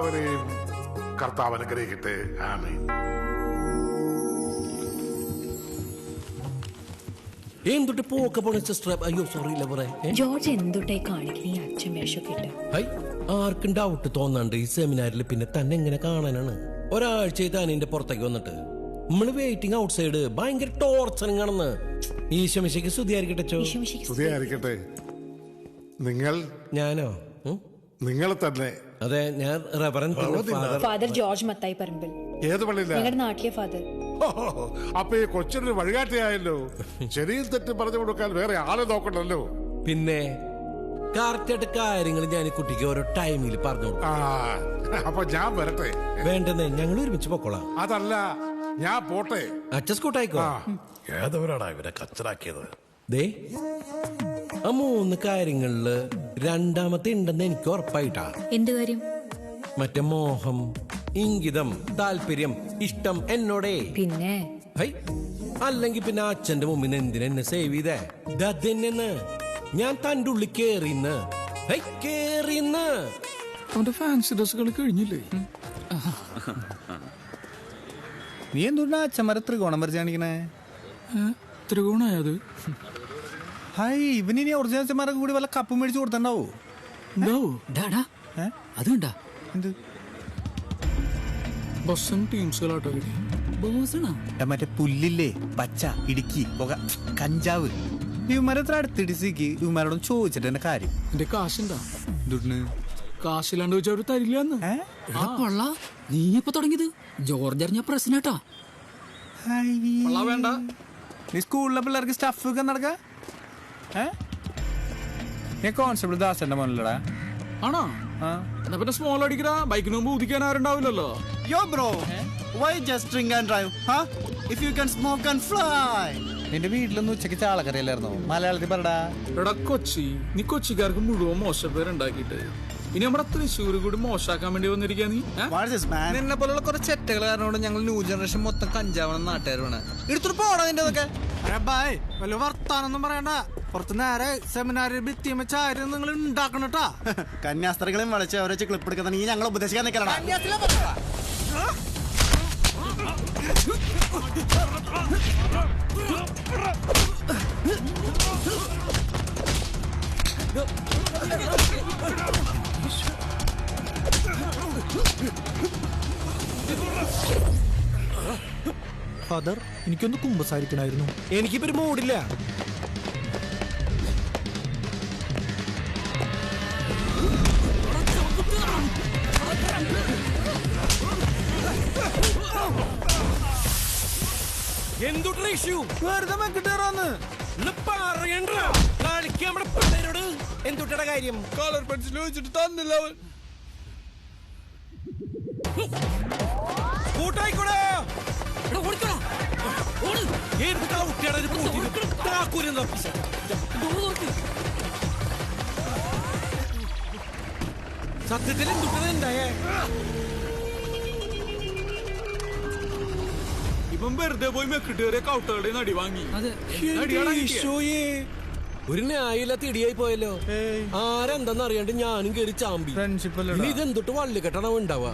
എല്ലാവരെയും കർത്താവ് അനുഗ്രഹിക്കട്ടെ. ആമേൻ. എന്തുട്ട് പോക്ക പോണ സിസ്റ്റർ? അയ്യോ സോറി ലവറെ. ജോർജ് എന്തുട്ടായി കാണിക്കുന്ന ഈ അച്ഛൻ വേഷമൊക്കെ ഇട്ട്? ആർക്കും ഡൗട്ട് തോന്നാണ്ട് ഈ സെമിനാറിൽ പിന്നെ തന്നെ എങ്ങനെ കാണാനാണ്? ഒരാഴ്ച താൻ എന്റെ പുറത്തേക്ക് വന്നിട്ട് നമ്മള് വെയിറ്റിംഗ് ഔട്ട് സൈഡ് ഭയങ്കര ടോർച്ചറിങ് ആണെന്ന്. ഈശോമിശിക്ക് സ്തുതിയായിരിക്കട്ടെ. സ്തുതിയായിരിക്കട്ടെ. ഞാനോ? നിങ്ങൾ തന്നെ? അതെ, ഞാൻ ഫാദർ ജോർജ് മത്തായി പറമ്പിൽ. ഏത് പള്ളിയിലാ? നിങ്ങളുടെ നാട്ടിലെ ഫാദർ. അപ്പൊ ഈ കൊച്ചിനൊരു വഴികാട്ടിയായല്ലോ. ശരിയും തെറ്റും പറഞ്ഞു കൊടുക്കാൻ വേറെ ആളെ നോക്കണ്ടല്ലോ. പിന്നെ കറക്റ്റായിട്ട് കാര്യങ്ങൾ ഞാൻ ഈ കുട്ടിക്ക് ഓരോ ടൈമിൽ പറഞ്ഞു. അപ്പൊ ഞാൻ വരട്ടെ? വേണ്ടെന്നേ, ഞങ്ങൾ ഒരുമിച്ച് പൊക്കോളാം. അതല്ല, ഞാൻ പോട്ടെ. അച്ചസ്കൂട്ടായിക്കോ. ഏതവരാടാ ഇവരെ കച്ചറാക്കിയത്? ദേ, ആ 3 കാര്യങ്ങളില് രണ്ടാമത്തെ ഉണ്ടെന്ന് എനിക്ക് ഉറപ്പായിട്ടാ. എന്ത് കാര്യം? മറ്റേ മോഹം, ഇംഗിതം, താല്പര്യം, ഇഷ്ടം എന്നോടേ. പിന്നെ അല്ലെങ്കിൽ പിന്നെ അച്ഛന്റെ മുമ്പിൽ എന്തിനെന്നെ സേവ് ചെയ്തേ? ദന്നെന്ന് ഞാൻ തന്റെ ഉള്ളിൽ കേറിന്ന്. അവന്റെ ഫാൻസി ഡ്രസ്സുകൾ കഴിഞ്ഞില്ലേ? നീ എന്തുകൊണ്ടാ അച്ഛന്മാരെ ത്രികോണം വരച്ച് കാണിക്കണേ? ത്രികോണായത്? ഹായ്, ഇവനിനി ഒറിജിനൽ അച്ഛന്മാരൊക്കെ കൂടി വല്ല കപ്പ് മേടിച്ചു കൊടുത്തണ്ടാവോ? അതുണ്ടാ എന്ത് ബസ്സും ടീംസുകളാട്ടോ. മറ്റേ പുല്ലില്ലേ, പച്ച, ഇടുക്കി, പുക, കഞ്ചാവ്. ഇവന്മാരെത്ര അടുത്തിടിക്ക് ഇവന്മാരോടും ചോദിച്ചിട്ട് എന്റെ കാര്യം. എന്റെ കാശുണ്ടാ? കാശില്ലാണ്ട് വെച്ചാൽ അവര് തരില്ലാന്ന്. നീ ഇപ്പൊ തുടങ്ങിയത് ജോർജ് അറിഞ്ഞ പ്രശ്നട്ടാ. വേണ്ട, നീ സ്കൂളിലെ പിള്ളേർക്ക് സ്റ്റഫ് ഒക്കെ നടക്ക. നീ കോൺസ്റ്റബിൾ ദാസന്റെ മോനല്ലടാ? ആണോ? എന്നാ പിന്നെ സ്മോൾ അടിക്കടാ. ബൈക്കിന് മുമ്പ് ഉദിക്കാൻ ആരുണ്ടാവില്ലല്ലോ. Yo bro, why just drink and drive? Huh? If you can smoke and fly. നിന്റെ വീട്ടിലൊന്നും ഉച്ചക്ക് ചാളക്കറിയല്ലായിരുന്നോ? മലയാളത്തിൽ പറടാ. എടാ കൊച്ചി, നീ കൊച്ചിക്കാർക്ക് മുഴുവൻ മോശപ്പേരുണ്ടാക്കിയിട്ട് ഇനി നമ്മുടെ തൃശ്ശൂർ കൂടി മോശാക്കാൻ വേണ്ടി വന്നിരിക്കാ നീ? നിന്നെ പോലുള്ള കുറെ ചെറ്റകൾ കാരണമാണ് ഞങ്ങൾ ന്യൂ ജനറേഷൻ മൊത്തം കഞ്ചാവണം നാട്ടുകാരാണ്. എടുത്തിട്ട് പോടാ നിന്റെ അതൊക്കെ. വല്ല വർത്താനൊന്നും പറയണ്ട. പുറത്ത് നേരെ സെമിനാറിൽ ഭിത്തിയും വെച്ചാരും നിങ്ങൾ ഉണ്ടാക്കണട്ടാ. കന്യാസ്ത്രീകളെയും വളച്ച് അവരെ ക്ലിപ്പ് എടുക്കുന്ന ഞങ്ങൾ ഉപദേശിക്കാൻ നിൽക്കണ. ഫാദർ, എനിക്കൊന്ന് കുമ്പസാരിക്കണായിരുന്നു. എനിക്കിപ്പോ മൂടില്ല. എന്തുട്ടെ ഇഷ്യൂ? വെറുതെ മെക്കിട്ടേറാന്ന് പറയണ്ട. കളിക്കാൻ നമ്മുടെ പിള്ളേരോട് എന്തുട്ടയുടെ കാര്യം? കളർ പെൻസിൽ വെച്ചിട്ട് തന്നില്ല അവൻ. കൂട്ടായിക്കോടാ. സത്യത്തിൽ എന്തുണ്ടായേ? ഇപ്പം വെറുതെ പോയി മെക്കിട്ടേറിയ കൗട്ടകളുടെ നടി വാങ്ങി. ഒരു ന്യായില്ലാത്ത ഇടിയായി പോയല്ലോ. ആരെന്താന്ന് അറിയാണ്ട് ഞാനും കയറി ചാമ്പി. ഇനി ഇതെന്തൊട്ട് വള്ളി കെട്ടണം ഉണ്ടാവുക.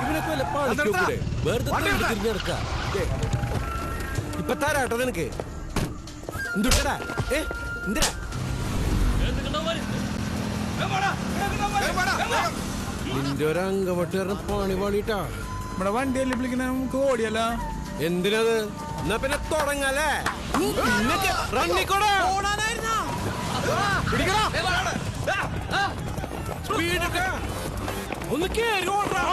ഇവനൊക്കെ വല്ല പാടിക്കൂടെ? വെറുതെ തിരിഞ്ഞെടുക്ക. ഇപ്പൊ തരാട്ടോ നിനക്ക്. എന്തുട്ടടാ? എന്തിനാ നിന്റെ ഒരു അംഗവട്ട് പണി പാടിട്ടാ? നമ്മുടെ വണ്ടിയല്ലേ വിളിക്കണ, നമുക്ക് ഓടിയല്ല. എന്തിനത്? എന്നാ പിന്നെ തുടങ്ങല്ലേ? ഒന്ന് കേറി ഓടാ.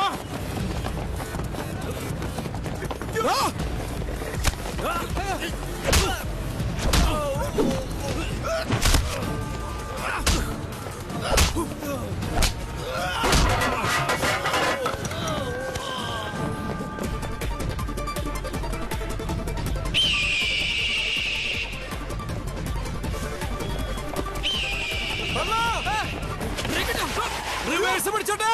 റിവേഴ്സ് പിടിച്ചോട്ടാ.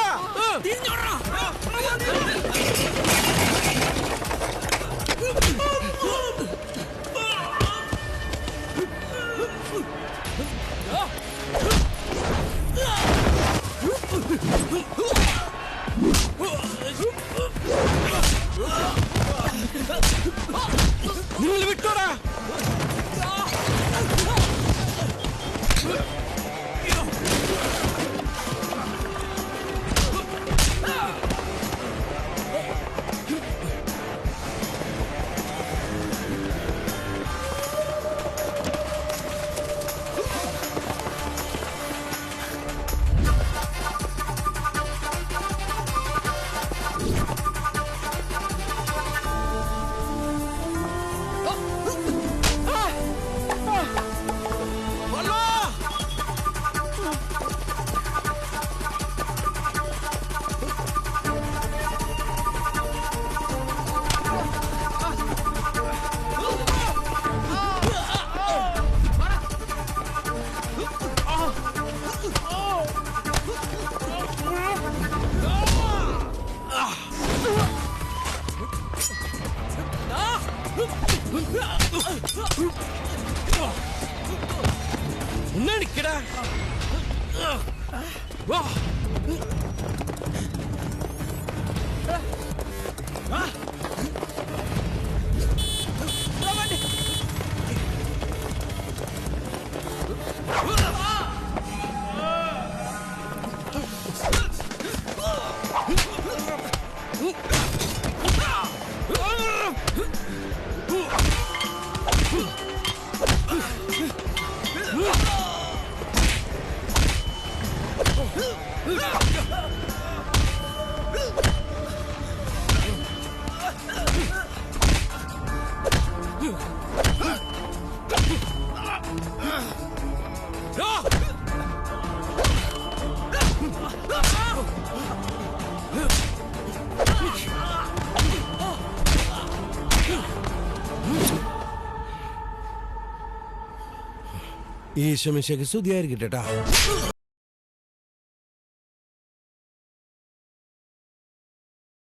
ഈശോമിശിഹായ്ക്ക് സ്തുതിയായിരിക്കട്ടെ ട്ടാ.